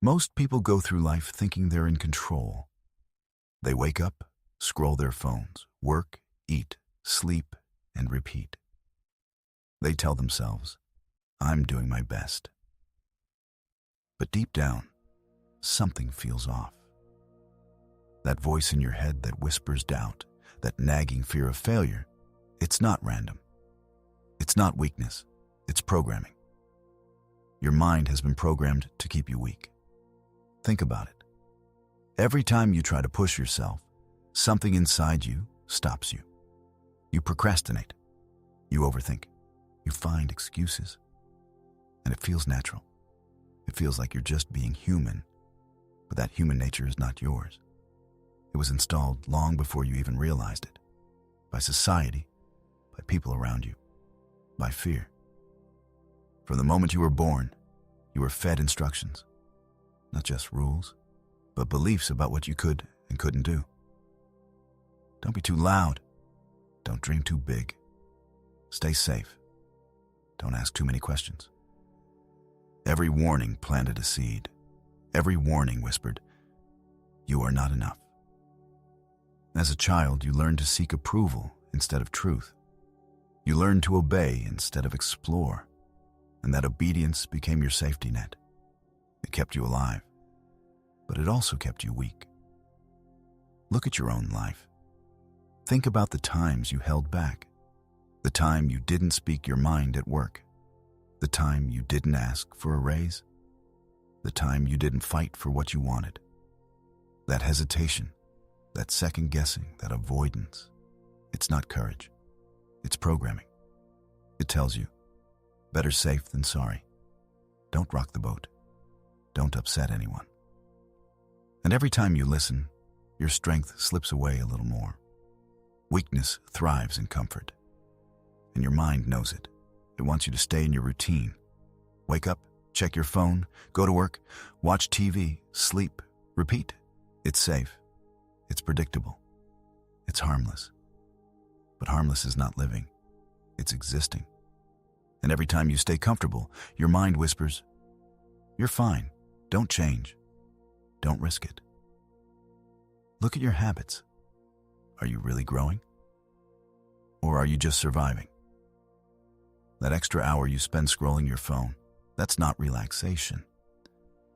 Most people go through life thinking they're in control. They wake up, scroll their phones, work, eat, sleep, and repeat. They tell themselves, "I'm doing my best." But deep down, something feels off. That voice in your head that whispers doubt, that nagging fear of failure, it's not random. It's not weakness, it's programming. Your mind has been programmed to keep you weak. Think about it. Every time you try to push yourself, something inside you stops you. You procrastinate. You overthink. You find excuses. And it feels natural. It feels like you're just being human, but that human nature is not yours. It was installed long before you even realized it. By society, by people around you, by fear. From the moment you were born, you were fed instructions. Not just rules, but beliefs about what you could and couldn't do. Don't be too loud. Don't dream too big. Stay safe. Don't ask too many questions. Every warning planted a seed. Every warning whispered, "You are not enough." As a child, you learned to seek approval instead of truth. You learned to obey instead of explore, and that obedience became your safety net. It kept you alive, but it also kept you weak. Look at your own life. Think about the times you held back, the time you didn't speak your mind at work, the time you didn't ask for a raise, the time you didn't fight for what you wanted. That hesitation, that second guessing, that avoidance, it's not courage, it's programming. It tells you, better safe than sorry. Don't rock the boat. Don't upset anyone. And every time you listen, your strength slips away a little more. Weakness thrives in comfort. And your mind knows it. It wants you to stay in your routine. Wake up, check your phone, go to work, watch TV, sleep, repeat. It's safe. It's predictable. It's harmless. But harmless is not living. It's existing. And every time you stay comfortable, your mind whispers, "You're fine. Don't change. Don't risk it." Look at your habits. Are you really growing? Or are you just surviving? That extra hour you spend scrolling your phone, that's not relaxation.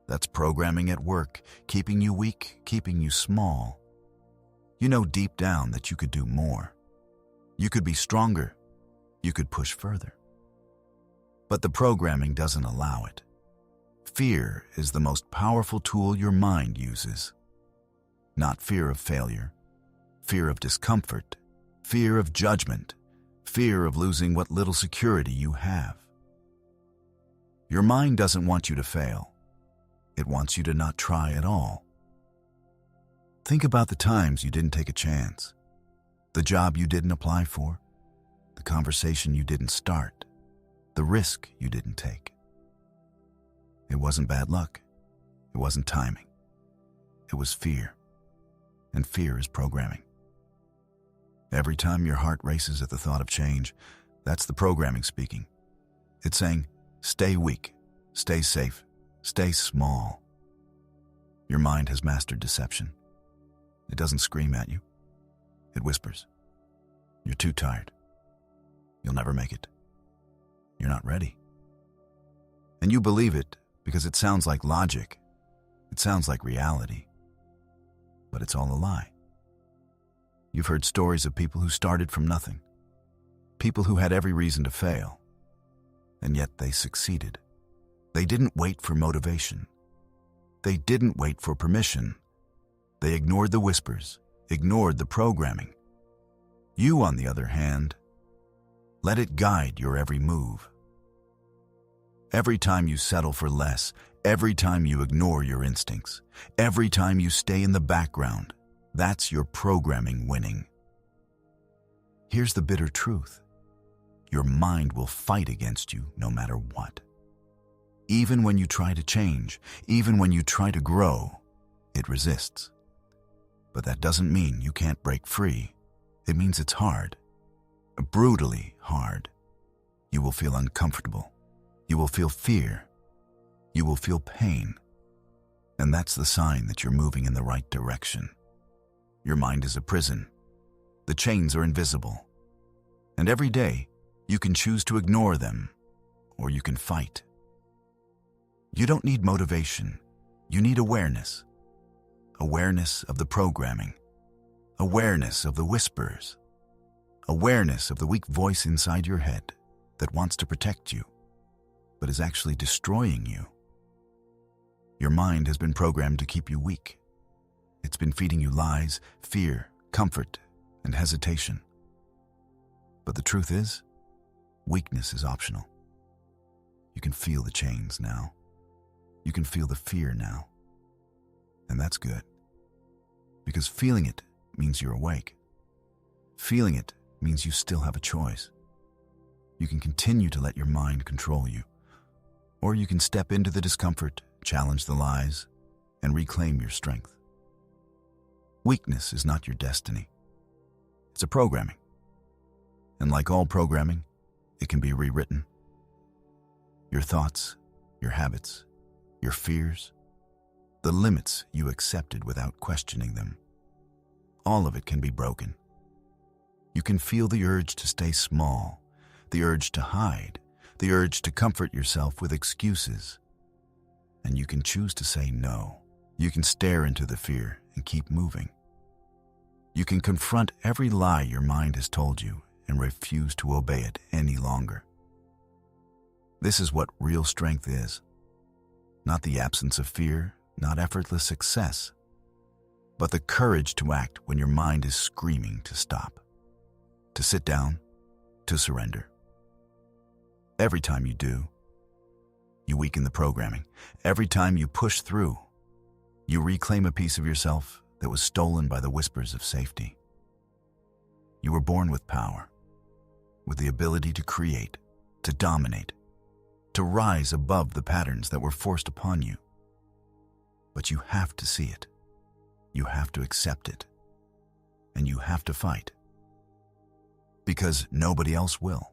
That's programming at work, keeping you weak, keeping you small. You know deep down that you could do more. You could be stronger. You could push further. But the programming doesn't allow it. Fear is the most powerful tool your mind uses. Not fear of failure, fear of discomfort, fear of judgment, fear of losing what little security you have. Your mind doesn't want you to fail. It wants you to not try at all. Think about the times you didn't take a chance, the job you didn't apply for, the conversation you didn't start, the risk you didn't take. It wasn't bad luck. It wasn't timing. It was fear. And fear is programming. Every time your heart races at the thought of change, that's the programming speaking. It's saying, stay weak, stay safe, stay small. Your mind has mastered deception. It doesn't scream at you. It whispers. You're too tired. You'll never make it. You're not ready. And you believe it because it sounds like logic. It sounds like reality. But it's all a lie. You've heard stories of people who started from nothing. People who had every reason to fail. And yet they succeeded. They didn't wait for motivation. They didn't wait for permission. They ignored the whispers, ignored the programming. You, on the other hand, let it guide your every move. Every time you settle for less, every time you ignore your instincts, every time you stay in the background, that's your programming winning. Here's the bitter truth. Your mind will fight against you no matter what. Even when you try to change, even when you try to grow, it resists. But that doesn't mean you can't break free. It means it's hard. Brutally hard. You will feel uncomfortable. You will feel fear. You will feel pain. And that's the sign that you're moving in the right direction. Your mind is a prison. The chains are invisible. And every day, you can choose to ignore them, or you can fight. You don't need motivation. You need awareness. Awareness of the programming. Awareness of the whispers. Awareness of the weak voice inside your head that wants to protect you, but is actually destroying you. Your mind has been programmed to keep you weak. It's been feeding you lies, fear, comfort, and hesitation. But the truth is, weakness is optional. You can feel the chains now. You can feel the fear now. And that's good. Because feeling it means you're awake. Feeling it means you still have a choice. You can continue to let your mind control you, or you can step into the discomfort, challenge the lies, and reclaim your strength. Weakness is not your destiny. It's a programming. And like all programming, it can be rewritten. Your thoughts, your habits, your fears, the limits you accepted without questioning them, all of it can be broken. You can feel the urge to stay small, the urge to hide, the urge to comfort yourself with excuses. And you can choose to say no. You can stare into the fear and keep moving. You can confront every lie your mind has told you and refuse to obey it any longer. This is what real strength is. Not the absence of fear, not effortless success, but the courage to act when your mind is screaming to stop, to sit down, to surrender. Every time you do, you weaken the programming. Every time you push through, you reclaim a piece of yourself that was stolen by the whispers of safety. You were born with power, with the ability to create, to dominate, to rise above the patterns that were forced upon you. But you have to see it. You have to accept it. And you have to fight. Because nobody else will.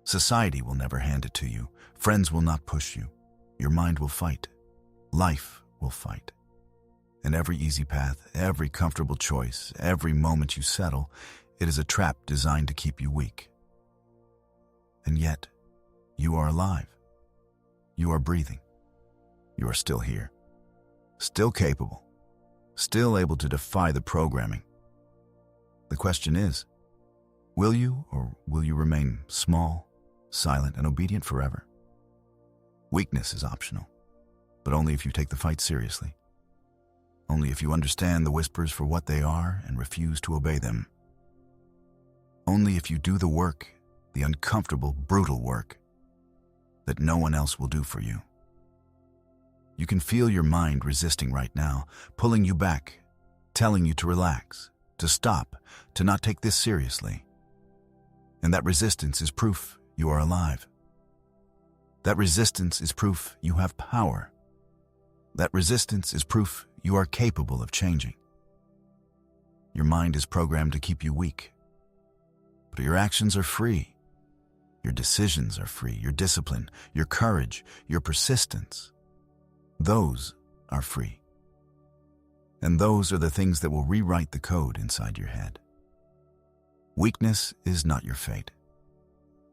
Society will never hand it to you. Friends will not push you. Your mind will fight. Life will fight. And every easy path, every comfortable choice, every moment you settle, it is a trap designed to keep you weak. And yet, you are alive. You are breathing. You are still here. Still capable. Still able to defy the programming. The question is, will you or will you remain small, silent, and obedient forever? Weakness is optional, but only if you take the fight seriously. Only if you understand the whispers for what they are and refuse to obey them. Only if you do the work, the uncomfortable, brutal work, that no one else will do for you. You can feel your mind resisting right now, pulling you back, telling you to relax, to stop, to not take this seriously. And that resistance is proof you are alive. That resistance is proof you have power. That resistance is proof you are capable of changing. Your mind is programmed to keep you weak, but your actions are free. Your decisions are free. Your discipline, your courage, your persistence, those are free. And those are the things that will rewrite the code inside your head. Weakness is not your fate.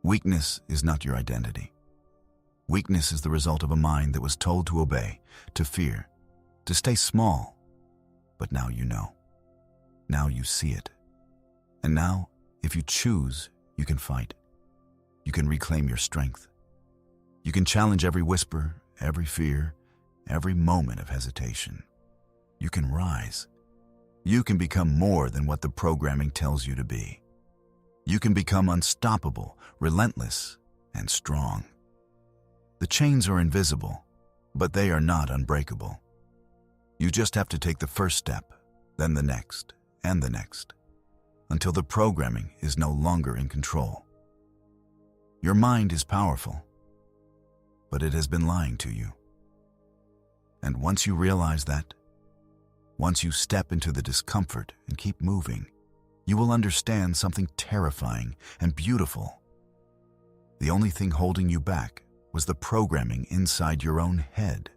Weakness is not your identity. Weakness is the result of a mind that was told to obey, to fear, to stay small. But now you know. Now you see it. And now, if you choose, you can fight. You can reclaim your strength. You can challenge every whisper, every fear, every moment of hesitation. You can rise. You can become more than what the programming tells you to be. You can become unstoppable, relentless, and strong. The chains are invisible, but they are not unbreakable. You just have to take the first step, then the next, and the next, until the programming is no longer in control. Your mind is powerful, but it has been lying to you. And once you realize that, once you step into the discomfort and keep moving, you will understand something terrifying and beautiful. The only thing holding you back was the programming inside your own head.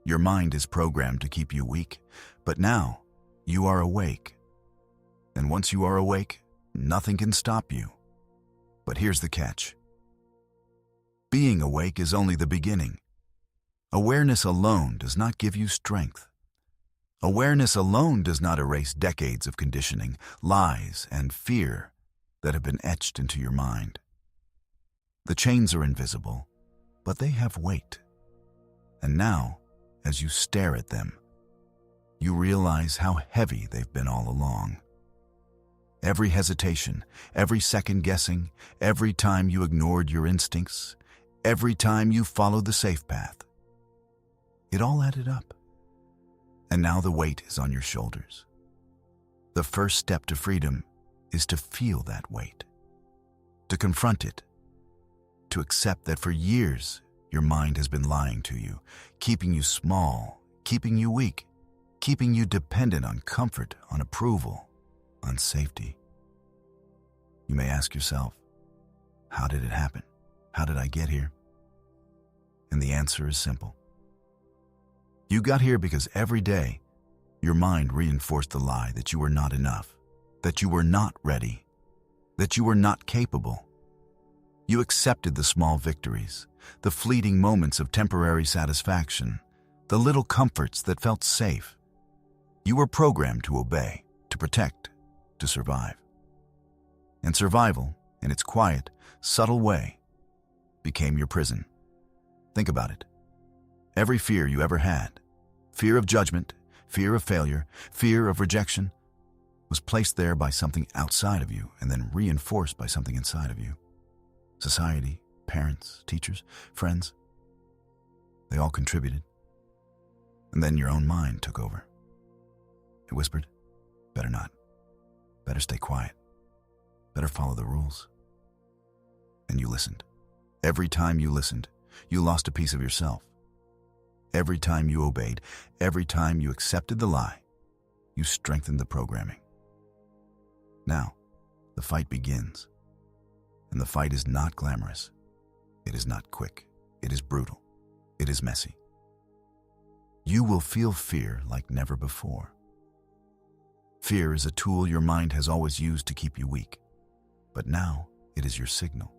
Your mind is programmed to keep you weak, but now you are awake. And once you are awake, nothing can stop you. But here's the catch. Being awake is only the beginning. Awareness alone does not give you strength. Awareness alone does not erase decades of conditioning, lies, and fear that have been etched into your mind. The chains are invisible, but they have weight. And now, as you stare at them, you realize how heavy they've been all along. Every hesitation, every second guessing, every time you ignored your instincts, every time you followed the safe path, it all added up. And now the weight is on your shoulders. The first step to freedom is to feel that weight, to confront it, to accept that for years your mind has been lying to you, keeping you small, keeping you weak, keeping you dependent on comfort, on approval, on safety. You may ask yourself, how did it happen? How did I get here? And the answer is simple. You got here because every day your mind reinforced the lie that you were not enough, that you were not ready, that you were not capable. You accepted the small victories, the fleeting moments of temporary satisfaction, the little comforts that felt safe. You were programmed to obey, to protect, to survive. And survival, in its quiet, subtle way, became your prison. Think about it. Every fear you ever had, fear of judgment, fear of failure, fear of rejection, was placed there by something outside of you and then reinforced by something inside of you. Society, parents, teachers, friends, they all contributed. And then your own mind took over. It whispered, better not. Better stay quiet. Better follow the rules. And you listened. Every time you listened, you lost a piece of yourself. Every time you obeyed, every time you accepted the lie, you strengthened the programming. Now, the fight begins. And the fight is not glamorous. It is not quick. It is brutal. It is messy. You will feel fear like never before. Fear is a tool your mind has always used to keep you weak. But now it is your signal.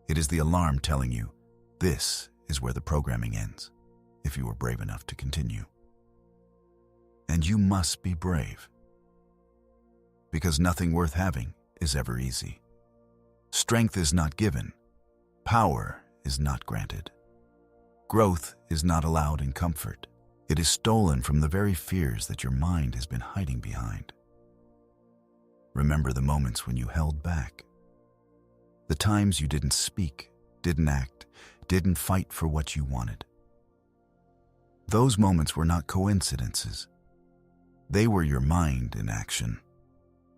It is the alarm telling you, this is where the programming ends, if you were brave enough to continue. And you must be brave. Because nothing worth having is ever easy. Strength is not given. Power is not granted. Growth is not allowed in comfort. It is stolen from the very fears that your mind has been hiding behind. Remember the moments when you held back. The times you didn't speak, didn't act, didn't fight for what you wanted. Those moments were not coincidences. They were your mind in action,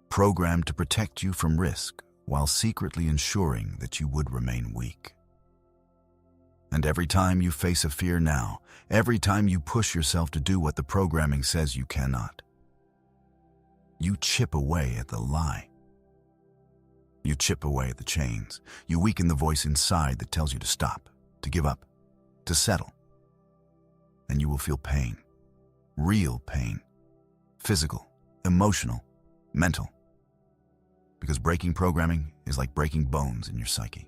programmed to protect you from risk while secretly ensuring that you would remain weak. And every time you face a fear now, every time you push yourself to do what the programming says you cannot, you chip away at the lie. You chip away at the chains. You weaken the voice inside that tells you to stop, to give up, to settle. And you will feel pain, real pain, physical, emotional, mental. Because breaking programming is like breaking bones in your psyche.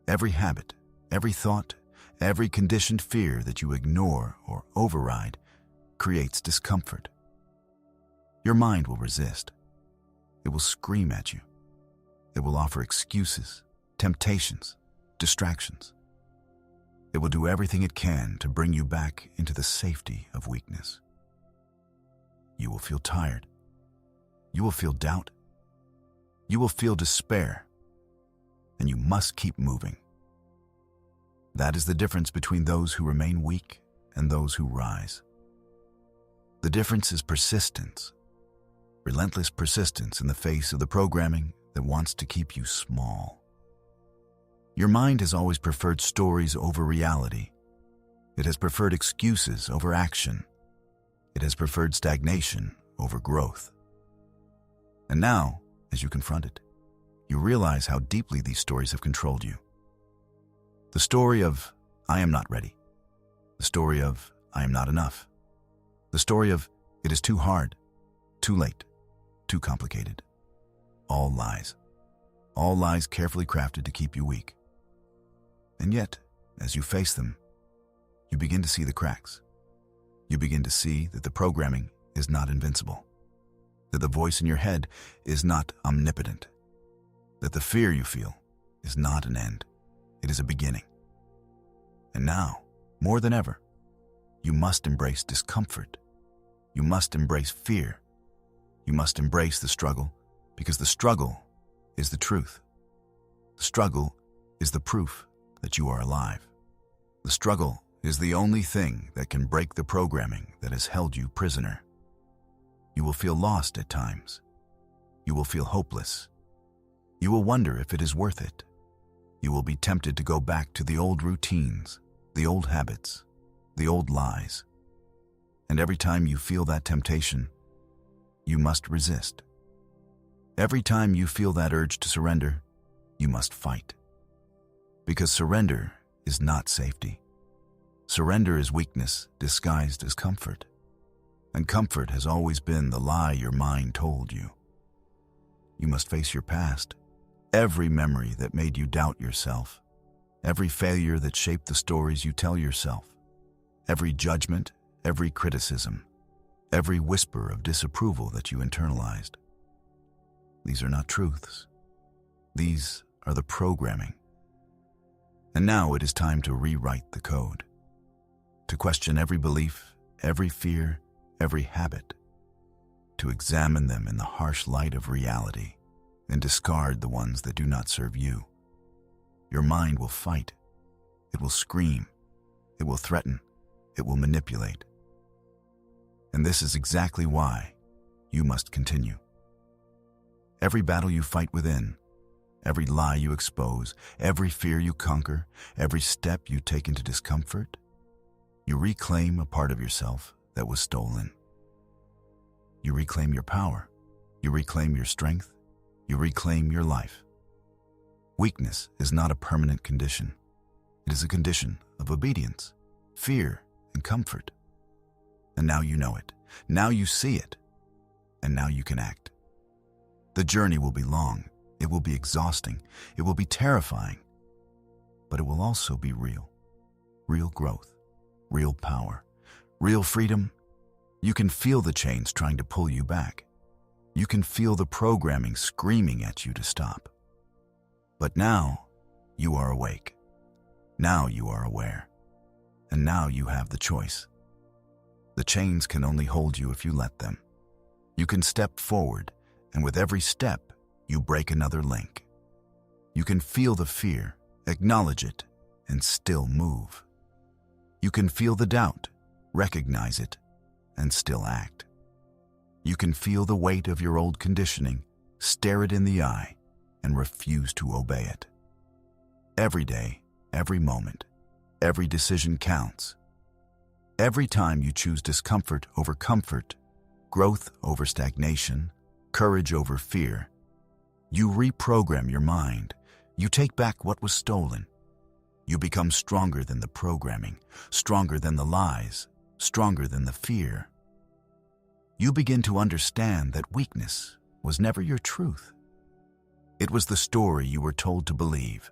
Every habit, every thought, every conditioned fear that you ignore or override creates discomfort. Your mind will resist. It will scream at you. It will offer excuses, temptations, distractions. It will do everything it can to bring you back into the safety of weakness. You will feel tired. You will feel doubt. You will feel despair. And you must keep moving. That is the difference between those who remain weak and those who rise. The difference is persistence. Relentless persistence in the face of the programming that wants to keep you small. Your mind has always preferred stories over reality. It has preferred excuses over action. It has preferred stagnation over growth. And now, as you confront it, you realize how deeply these stories have controlled you. The story of, I am not ready. The story of, I am not enough. The story of it is too hard, too late, too complicated. All lies. All lies carefully crafted to keep you weak. And yet, as you face them, you begin to see the cracks. You begin to see that the programming is not invincible, that the voice in your head is not omnipotent, that the fear you feel is not an end, it is a beginning. And now, more than ever, you must embrace discomfort. You must embrace fear. You must embrace the struggle, because the struggle is the truth. The struggle is the proof that you are alive. The struggle is the only thing that can break the programming that has held you prisoner. You will feel lost at times. You will feel hopeless. You will wonder if it is worth it. You will be tempted to go back to the old routines, the old habits, the old lies. And every time you feel that temptation, you must resist. Every time you feel that urge to surrender, you must fight. Because surrender is not safety. Surrender is weakness disguised as comfort. And comfort has always been the lie your mind told you. You must face your past, every memory that made you doubt yourself, every failure that shaped the stories you tell yourself, every judgment, every criticism, every whisper of disapproval that you internalized. These are not truths. These are the programming. And now it is time to rewrite the code, to question every belief, every fear, every habit, to examine them in the harsh light of reality and discard the ones that do not serve you. Your mind will fight. It will scream. It will threaten. It will manipulate. And this is exactly why you must continue. Every battle you fight within, every lie you expose, every fear you conquer, every step you take into discomfort, you reclaim a part of yourself that was stolen. You reclaim your power. You reclaim your strength. You reclaim your life. Weakness is not a permanent condition. It is a condition of obedience, fear, and comfort. And now you know it. Now you see it. And now you can act. The journey will be long. It will be exhausting. It will be terrifying. But it will also be real. Real growth. Real power. Real freedom. You can feel the chains trying to pull you back. You can feel the programming screaming at you to stop. But now, you are awake. Now you are aware. And now you have the choice. The chains can only hold you if you let them. You can step forward, and with every step, you break another link. You can feel the fear, acknowledge it, and still move. You can feel the doubt, recognize it, and still act. You can feel the weight of your old conditioning, stare it in the eye, and refuse to obey it. Every day, every moment, every decision counts. Every time you choose discomfort over comfort, growth over stagnation, courage over fear, you reprogram your mind. You take back what was stolen. You become stronger than the programming, stronger than the lies, stronger than the fear. You begin to understand that weakness was never your truth. It was the story you were told to believe.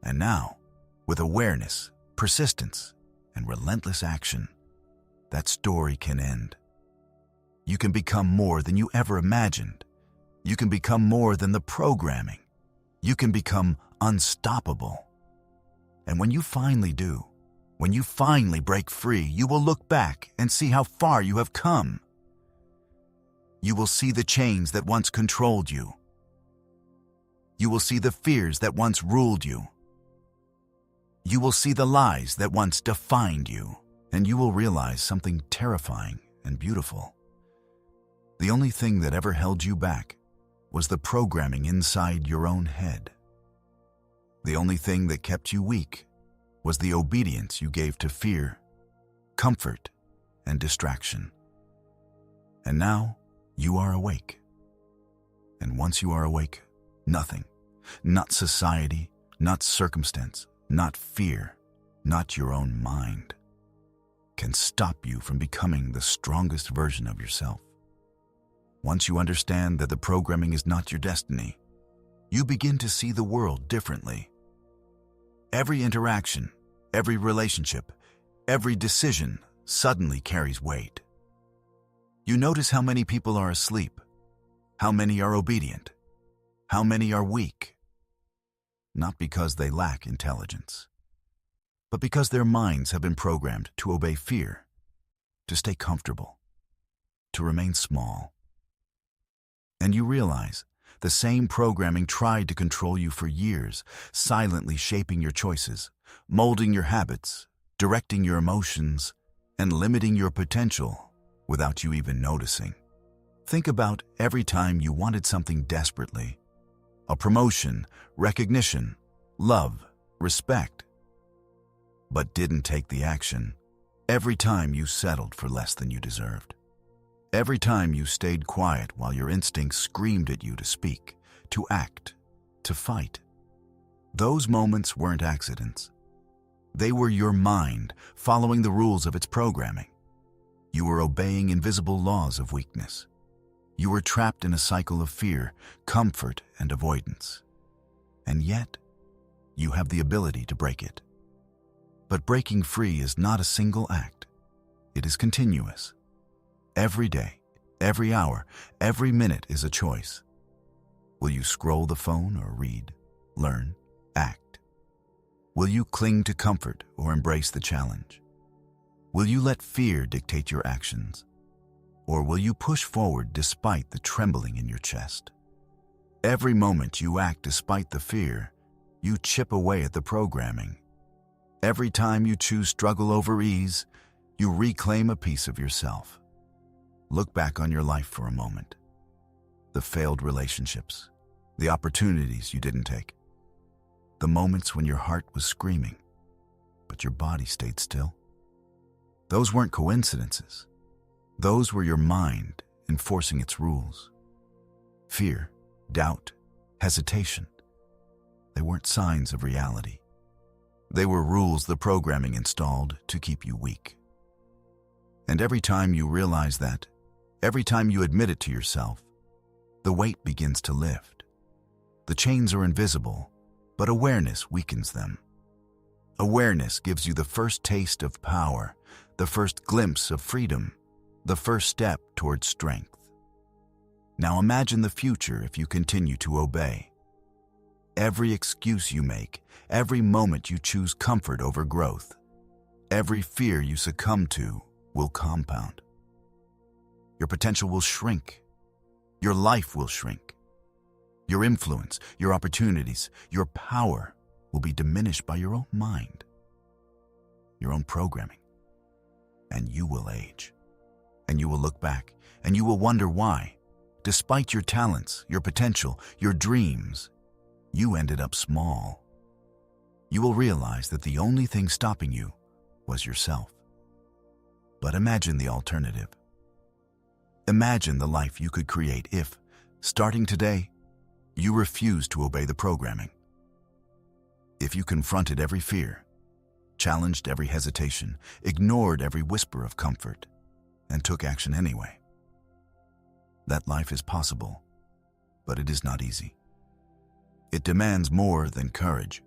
And now, with awareness, persistence, and relentless action, that story can end. You can become more than you ever imagined. You can become more than the programming. You can become unstoppable. And when you finally do, when you finally break free, you will look back and see how far you have come. You will see the chains that once controlled you. You will see the fears that once ruled you. You will see the lies that once defined you, and you will realize something terrifying and beautiful. The only thing that ever held you back was the programming inside your own head. The only thing that kept you weak was the obedience you gave to fear, comfort, and distraction. And now you are awake. And once you are awake, nothing, not society, not circumstance, not fear, not your own mind, can stop you from becoming the strongest version of yourself. Once you understand that the programming is not your destiny, you begin to see the world differently. Every interaction, every relationship, every decision suddenly carries weight. You notice how many people are asleep, how many are obedient, how many are weak. Not because they lack intelligence, but because their minds have been programmed to obey fear, to stay comfortable, to remain small. And you realize the same programming tried to control you for years, silently shaping your choices, molding your habits, directing your emotions, and limiting your potential without you even noticing. Think about every time you wanted something desperately: a promotion, recognition, love, respect, but didn't take the action. Every time you settled for less than you deserved. Every time you stayed quiet while your instincts screamed at you to speak, to act, to fight. Those moments weren't accidents. They were your mind following the rules of its programming. You were obeying invisible laws of weakness. You were trapped in a cycle of fear, comfort, and avoidance. And yet, you have the ability to break it. But breaking free is not a single act. It is continuous. Every day, every hour, every minute is a choice. Will you scroll the phone or read, learn, act? Will you cling to comfort or embrace the challenge? Will you let fear dictate your actions? Or will you push forward despite the trembling in your chest? Every moment you act despite the fear, you chip away at the programming. Every time you choose struggle over ease, you reclaim a piece of yourself. Look back on your life for a moment. The failed relationships, the opportunities you didn't take, the moments when your heart was screaming, but your body stayed still. Those weren't coincidences. Those were your mind enforcing its rules. Fear, doubt, hesitation. They weren't signs of reality. They were rules the programming installed to keep you weak. And every time you realize that, every time you admit it to yourself, the weight begins to lift. The chains are invisible, but awareness weakens them. Awareness gives you the first taste of power, the first glimpse of freedom, the first step towards strength. Now imagine the future if you continue to obey. Every excuse you make, every moment you choose comfort over growth, every fear you succumb to will compound. Your potential will shrink. Your life will shrink. Your influence, your opportunities, your power will be diminished by your own mind, your own programming. And you will age. And you will look back, and you will wonder why, despite your talents, your potential, your dreams, you ended up small. You will realize that the only thing stopping you was yourself. But imagine the alternative. Imagine the life you could create if, starting today, you refused to obey the programming. If you confronted every fear, challenged every hesitation, ignored every whisper of comfort, and took action anyway. That life is possible, but it is not easy. It demands more than courage.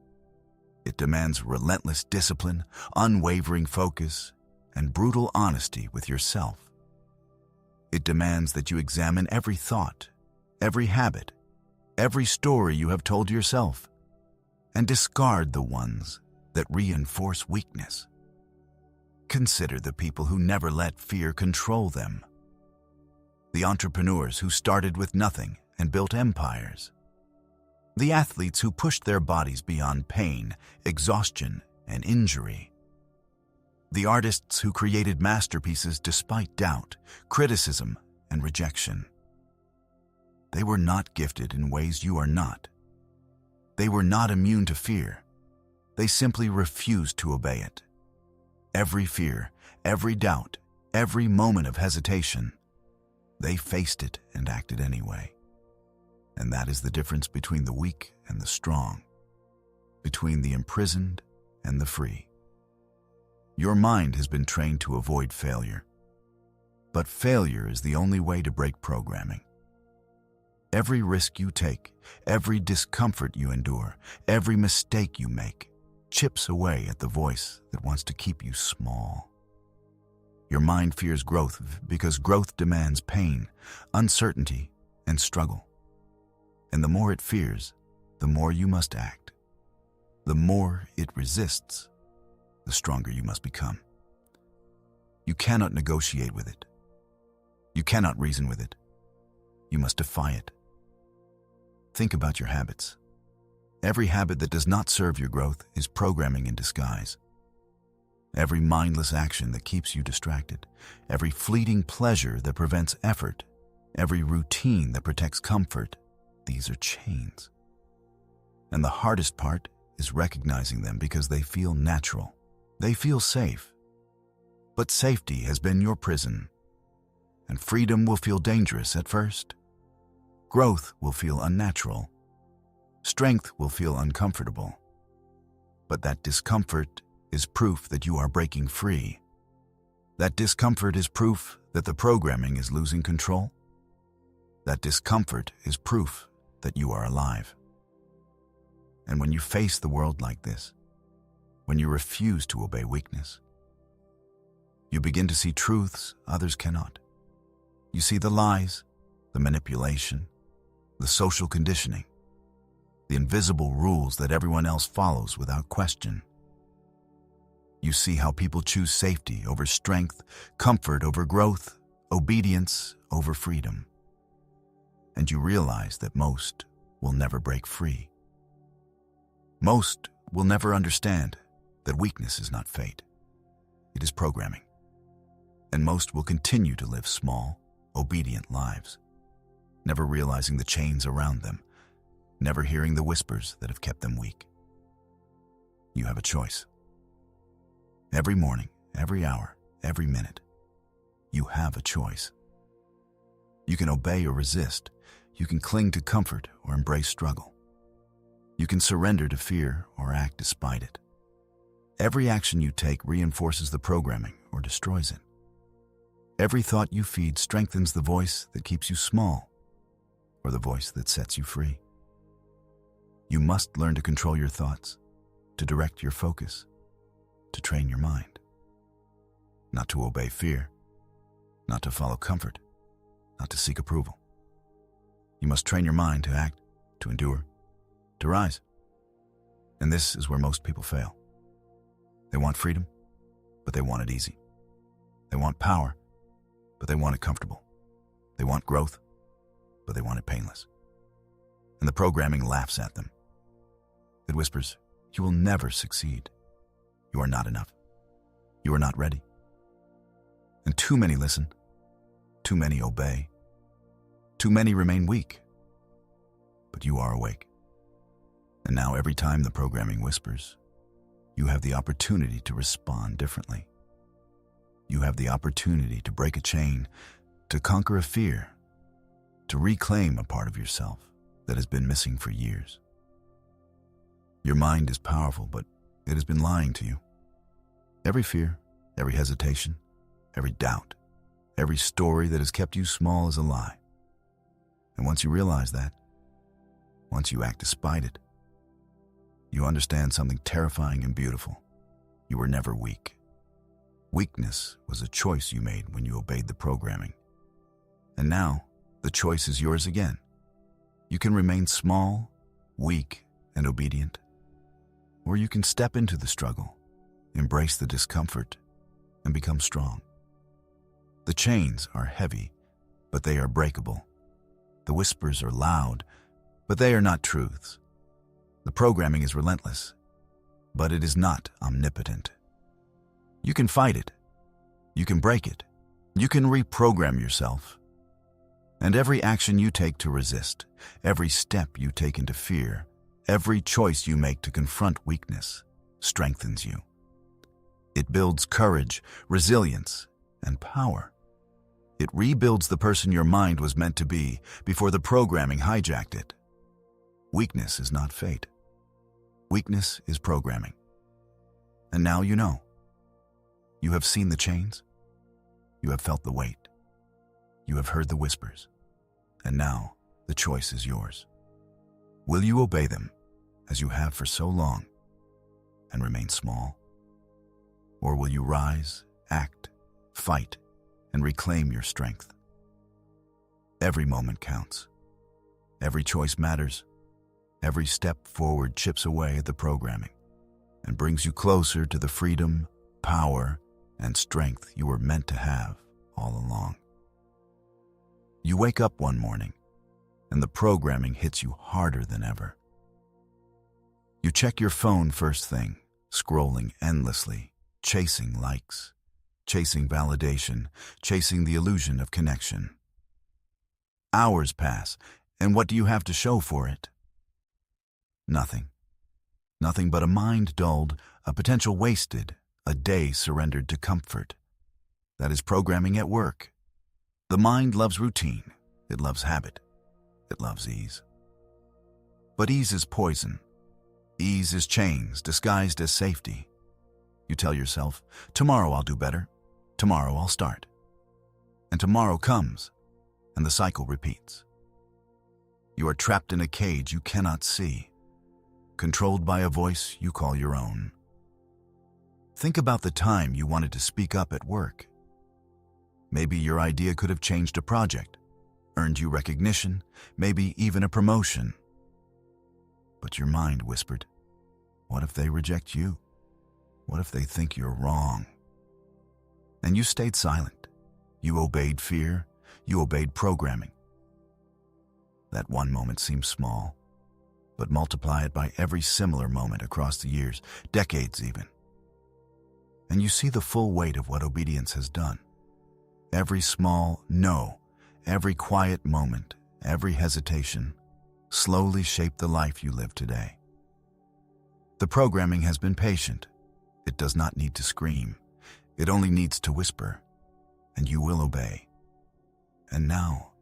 It demands relentless discipline, unwavering focus, and brutal honesty with yourself. It demands that you examine every thought, every habit, every story you have told yourself, and discard the ones that reinforce weakness. Consider the people who never let fear control them. The entrepreneurs who started with nothing and built empires. The athletes who pushed their bodies beyond pain, exhaustion, and injury. The artists who created masterpieces despite doubt, criticism, and rejection. They were not gifted in ways you are not. They were not immune to fear. They simply refused to obey it. Every fear, every doubt, every moment of hesitation, they faced it and acted anyway. And that is the difference between the weak and the strong, between the imprisoned and the free. Your mind has been trained to avoid failure. But failure is the only way to break programming. Every risk you take, every discomfort you endure, every mistake you make, chips away at the voice that wants to keep you small. Your mind fears growth because growth demands pain, uncertainty, and struggle. And the more it fears, the more you must act. The more it resists, the stronger you must become. You cannot negotiate with it. You cannot reason with it. You must defy it. Think about your habits. Every habit that does not serve your growth is programming in disguise. Every mindless action that keeps you distracted, every fleeting pleasure that prevents effort, every routine that protects comfort, these are chains. And the hardest part is recognizing them because they feel natural. They feel safe. But safety has been your prison, and freedom will feel dangerous at first. Growth will feel unnatural. Strength will feel uncomfortable. But that discomfort is proof that you are breaking free. That discomfort is proof that the programming is losing control. That discomfort is proof that you are alive. And when you face the world like this, when you refuse to obey weakness, you begin to see truths others cannot. You see the lies, the manipulation, the social conditioning, the invisible rules that everyone else follows without question. You see how people choose safety over strength, comfort over growth, obedience over freedom. And you realize that most will never break free. Most will never understand that weakness is not fate. It is programming. And most will continue to live small, obedient lives, never realizing the chains around them, never hearing the whispers that have kept them weak. You have a choice. Every morning, every hour, every minute, you have a choice. You can obey or resist. You can cling to comfort or embrace struggle. You can surrender to fear or act despite it. Every action you take reinforces the programming or destroys it. Every thought you feed strengthens the voice that keeps you small or the voice that sets you free. You must learn to control your thoughts, to direct your focus, to train your mind. Not to obey fear, not to follow comfort, not to seek approval. You must train your mind to act, to endure, to rise. And this is where most people fail. They want freedom, but they want it easy. They want power, but they want it comfortable. They want growth, but they want it painless. And the programming laughs at them. It whispers, "You will never succeed. You are not enough. You are not ready." And too many listen. Too many obey. Too many remain weak. But you are awake. And now every time the programming whispers, you have the opportunity to respond differently. You have the opportunity to break a chain, to conquer a fear, to reclaim a part of yourself that has been missing for years. Your mind is powerful, but it has been lying to you. Every fear, every hesitation, every doubt, every story that has kept you small is a lie. And once you realize that, once you act despite it, you understand something terrifying and beautiful. You were never weak. Weakness was a choice you made when you obeyed the programming. And now, the choice is yours again. You can remain small, weak, and obedient. Or you can step into the struggle, embrace the discomfort, and become strong. The chains are heavy, but they are breakable. The whispers are loud, but they are not truths. The programming is relentless, but it is not omnipotent. You can fight it. You can break it. You can reprogram yourself. And every action you take to resist, every step you take into fear, every choice you make to confront weakness strengthens you. It builds courage, resilience, and power. It rebuilds the person your mind was meant to be before the programming hijacked it. Weakness is not fate. Weakness is programming. And now you know. You have seen the chains. You have felt the weight. You have heard the whispers. And now the choice is yours. Will you obey them as you have for so long and remain small? Or will you rise, act, fight, and reclaim your strength? Every moment counts. Every choice matters. Every step forward chips away at the programming and brings you closer to the freedom, power, and strength you were meant to have all along. You wake up one morning and the programming hits you harder than ever. You check your phone first thing, scrolling endlessly, chasing likes, chasing validation, chasing the illusion of connection. Hours pass, and what do you have to show for it? Nothing. Nothing but a mind dulled, a potential wasted, a day surrendered to comfort. That is programming at work. The mind loves routine. It loves habit. It loves ease. But ease is poison. Ease is chains disguised as safety. You tell yourself, tomorrow I'll do better. Tomorrow I'll start. And tomorrow comes, and the cycle repeats. You are trapped in a cage you cannot see, controlled by a voice you call your own. Think about the time you wanted to speak up at work. Maybe your idea could have changed a project, earned you recognition, maybe even a promotion. But your mind whispered, what if they reject you? What if they think you're wrong? And you stayed silent. You obeyed fear. You obeyed programming. That one moment seems small, but multiply it by every similar moment across the years, decades even. And you see the full weight of what obedience has done. Every small no, every quiet moment, every hesitation, slowly shaped the life you live today. The programming has been patient. It does not need to scream. It only needs to whisper, and you will obey. And now,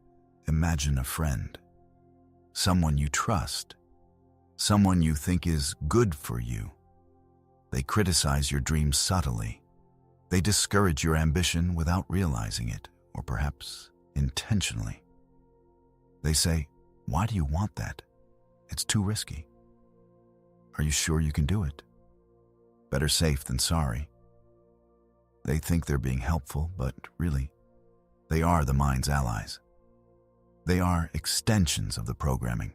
imagine a friend, someone you trust, someone you think is good for you. They criticize your dreams subtly. They discourage your ambition without realizing it, or perhaps intentionally. They say, why do you want that? It's too risky. Are you sure you can do it? Better safe than sorry. They think they're being helpful, but really, they are the mind's allies. They are extensions of the programming.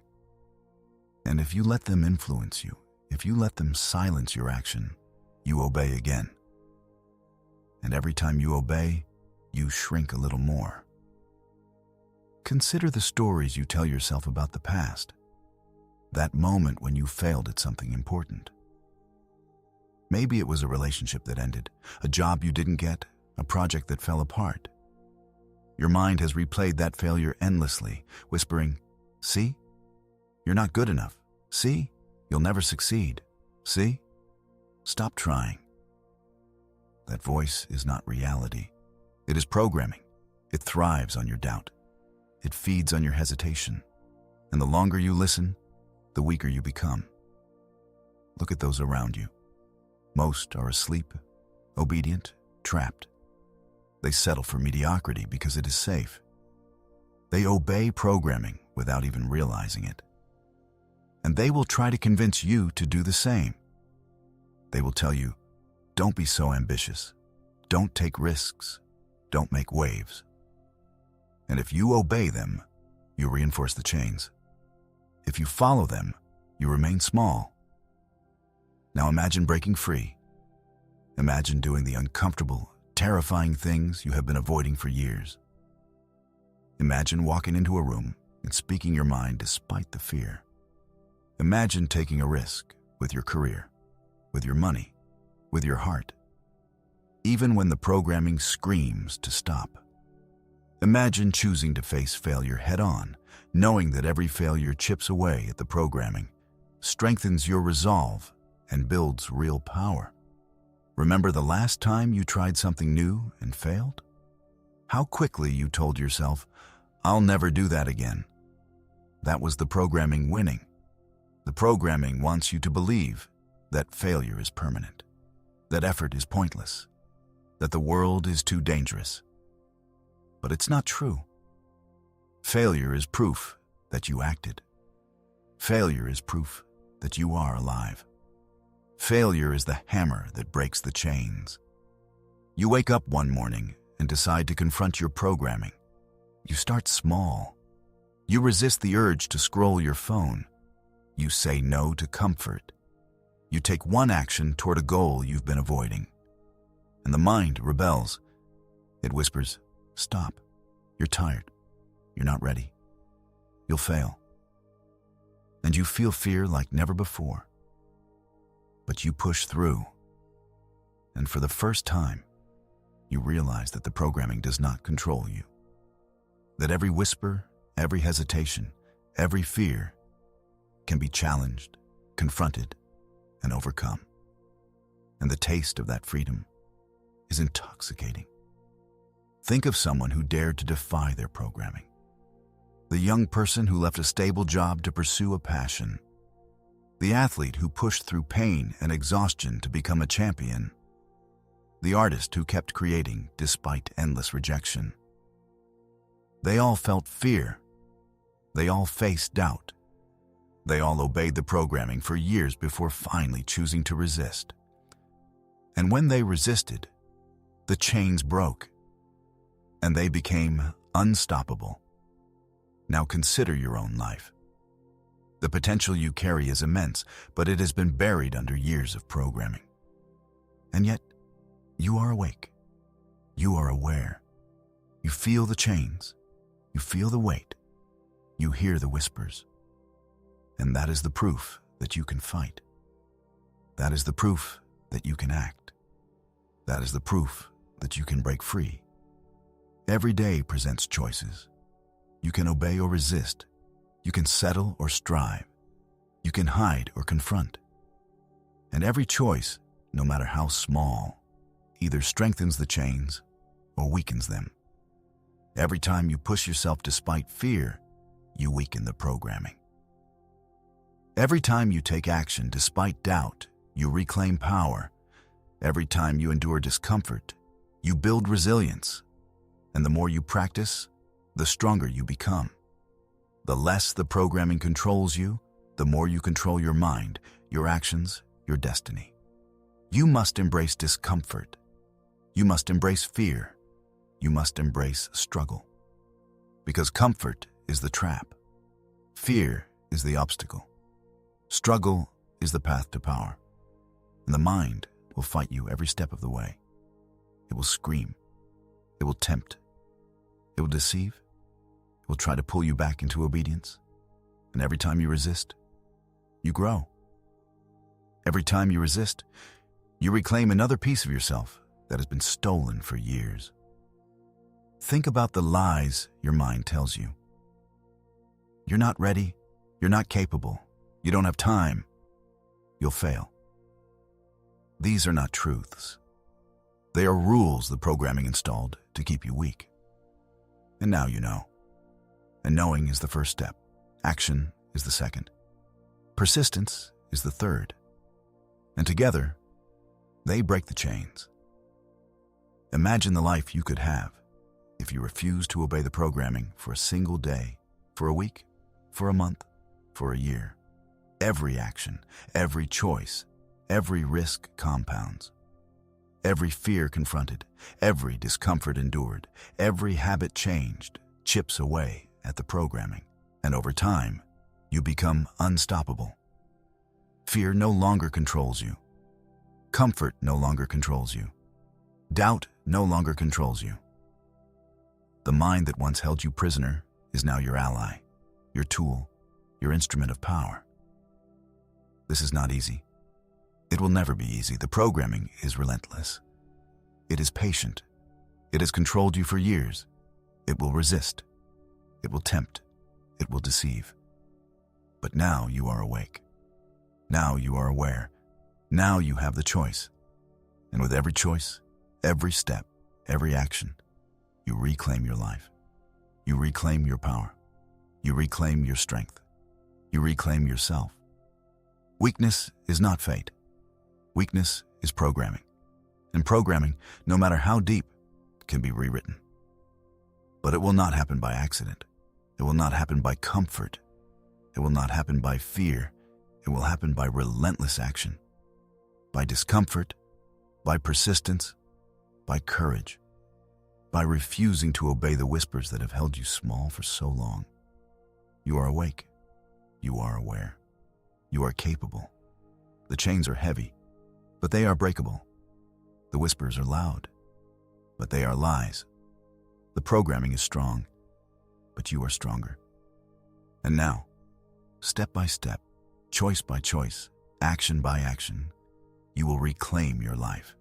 And if you let them influence you, if you let them silence your action, you obey again. And every time you obey, you shrink a little more. Consider the stories you tell yourself about the past, that moment when you failed at something important. Maybe it was a relationship that ended, a job you didn't get, a project that fell apart. Your mind has replayed that failure endlessly, whispering, see? You're not good enough. See? You'll never succeed. See? Stop trying. That voice is not reality. It is programming. It thrives on your doubt. It feeds on your hesitation. And the longer you listen, the weaker you become. Look at those around you. Most are asleep, obedient, trapped. They settle for mediocrity because it is safe. They obey programming without even realizing it. And they will try to convince you to do the same. They will tell you, don't be so ambitious. Don't take risks. Don't make waves. And if you obey them, you reinforce the chains. If you follow them, you remain small. Now imagine breaking free. Imagine doing the uncomfortable, terrifying things you have been avoiding for years. Imagine walking into a room and speaking your mind despite the fear. Imagine taking a risk with your career, with your money, with your heart, even when the programming screams to stop. Imagine choosing to face failure head-on, knowing that every failure chips away at the programming, strengthens your resolve, and builds real power. Remember the last time you tried something new and failed? How quickly you told yourself, I'll never do that again. That was the programming winning. The programming wants you to believe that failure is permanent, that effort is pointless, that the world is too dangerous. But it's not true. Failure is proof that you acted. Failure is proof that you are alive. Failure is the hammer that breaks the chains. You wake up one morning and decide to confront your programming. You start small. You resist the urge to scroll your phone. You say no to comfort. You take one action toward a goal you've been avoiding. And the mind rebels. It whispers, "Stop. You're tired. You're not ready. You'll fail." And you feel fear like never before. But you push through. And for the first time, you realize that the programming does not control you. That every whisper, every hesitation, every fear can be challenged, confronted, and overcome. And the taste of that freedom is intoxicating. Think of someone who dared to defy their programming. The young person who left a stable job to pursue a passion. The athlete who pushed through pain and exhaustion to become a champion. The artist who kept creating despite endless rejection. They all felt fear. They all faced doubt. They all obeyed the programming for years before finally choosing to resist. And when they resisted, the chains broke, and they became unstoppable. Now consider your own life. The potential you carry is immense, but it has been buried under years of programming. And yet, you are awake. You are aware. You feel the chains. You feel the weight. You hear the whispers. And that is the proof that you can fight. That is the proof that you can act. That is the proof that you can break free. Every day presents choices. You can obey or resist. You can settle or strive. You can hide or confront. And every choice, no matter how small, either strengthens the chains or weakens them. Every time you push yourself despite fear, you weaken the programming. Every time you take action despite doubt, you reclaim power. Every time you endure discomfort, you build resilience. And the more you practice, the stronger you become. The less the programming controls you, the more you control your mind, your actions, your destiny. You must embrace discomfort. You must embrace fear. You must embrace struggle. Because comfort is the trap. Fear is the obstacle. Struggle is the path to power. And the mind will fight you every step of the way. It will scream. It will tempt. It will deceive. It will try to pull you back into obedience. And every time you resist, you grow. Every time you resist, you reclaim another piece of yourself that has been stolen for years. Think about the lies your mind tells you. You're not ready. You're not capable. You don't have time. You'll fail. These are not truths. They are rules the programming installed to keep you weak. And now you know. And knowing is the first step. Action is the second. Persistence is the third. And together, they break the chains. Imagine the life you could have if you refused to obey the programming for a single day, for a week, for a month, for a year. Every action, every choice, every risk compounds. Every fear confronted, every discomfort endured, every habit changed, chips away at the programming. And over time, you become unstoppable. Fear no longer controls you. Comfort no longer controls you. Doubt no longer controls you. The mind that once held you prisoner is now your ally, your tool, your instrument of power. This is not easy. It will never be easy. The programming is relentless. It is patient. It has controlled you for years. It will resist. It will tempt. It will deceive. But now you are awake. Now you are aware. Now you have the choice. And with every choice, every step, every action, you reclaim your life. You reclaim your power. You reclaim your strength. You reclaim yourself. Weakness is not fate. Weakness is programming. And programming, no matter how deep, can be rewritten. But it will not happen by accident. It will not happen by comfort. It will not happen by fear. It will happen by relentless action, by discomfort, by persistence, by courage, by refusing to obey the whispers that have held you small for so long. You are awake. You are aware. You are capable. The chains are heavy, but they are breakable. The whispers are loud, but they are lies. The programming is strong, but you are stronger. And now, step by step, choice by choice, action by action, you will reclaim your life.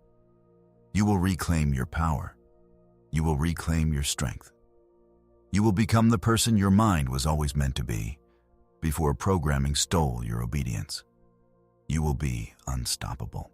You will reclaim your power. You will reclaim your strength. You will become the person your mind was always meant to be before programming stole your obedience. You will be unstoppable.